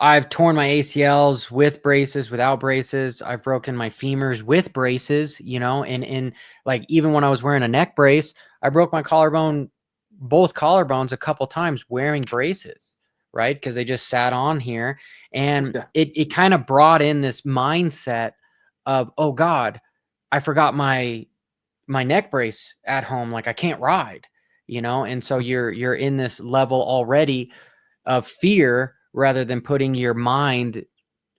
I've torn my ACLs with braces, without braces. I've broken my femurs with braces, you know, and like even when I was wearing a neck brace, I broke my collarbone, both collarbones a couple times wearing braces, right? Because they just sat on here. And Yeah. it kind of brought in this mindset of, oh God, I forgot my neck brace at home. Like I can't ride, you know? And so you're in this level already of fear rather than putting your mind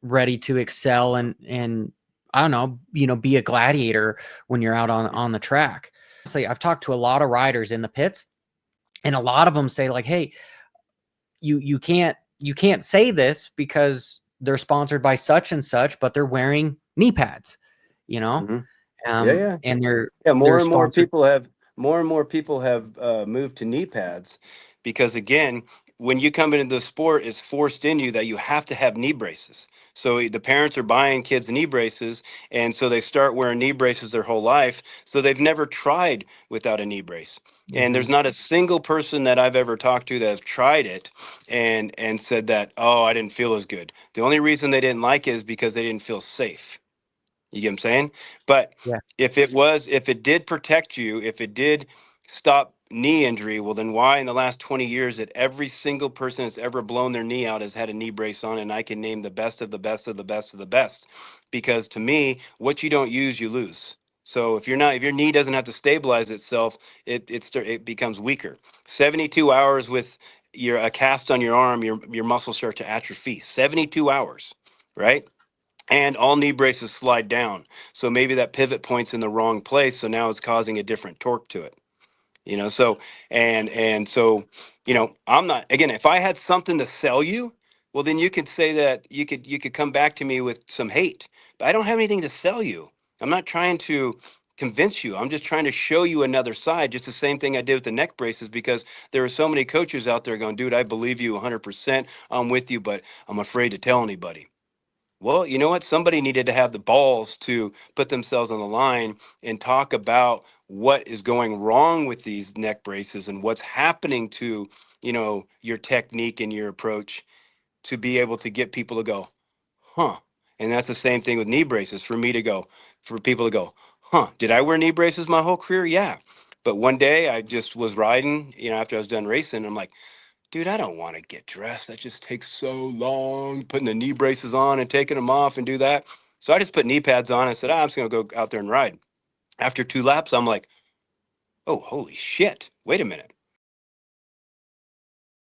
ready to excel and I don't know, you know, be a gladiator when you're out on the track. Honestly, I've talked to a lot of riders in the pits, and a lot of them say like, "Hey, you can't say this because they're sponsored by such and such, but they're wearing knee pads, you know, Hmm. Yeah, yeah. and Yeah, they're more and more sponsored." people have moved to knee pads because again, when you come into the sport, it's forced in you that you have to have knee braces. So the parents are buying kids knee braces, and so they start wearing knee braces their whole life. So they've never tried without a knee brace. And Mm-hmm. there's not a single person that I've ever talked to that have tried it and said that, oh, I didn't feel as good. The only reason they didn't like it is because they didn't feel safe. You get what I'm saying? But Yeah. if it did protect you, if it did stop knee injury, well, then why in the last 20 years that every single person that's ever blown their knee out has had a knee brace on? And I can name the best of the best of the best of the best. Because to me, what you don't use, you lose. So if your knee doesn't have to stabilize itself, it becomes weaker. 72 hours with a cast on your arm, your muscles start to atrophy. 72 hours, right? And all knee braces slide down. So maybe that pivot point's in the wrong place. So now it's causing a different torque to it. So and so, I'm not, again, if I had something to sell you, well then you could say that you could come back to me with some hate. But I don't have anything to sell you. I'm not trying to convince you. I'm just trying to show you another side. Just the same thing I did with the neck braces, because there are so many coaches out there going, dude, I believe you 100%. I'm with you, but I'm afraid to tell anybody. Well, you know what? Somebody needed to have the balls to put themselves on the line and talk about what is going wrong with these neck braces and what's happening to, your technique and your approach to be able to get people to go, huh? And that's the same thing with knee braces for people to go, huh? Did I wear knee braces my whole career? Yeah. But one day I just was riding, after I was done racing, I'm like, dude, I don't want to get dressed. That just takes so long, putting the knee braces on and taking them off and do that. So I just put knee pads on. I said, I'm just going to go out there and ride. After 2 laps, I'm like, oh, holy shit. Wait a minute.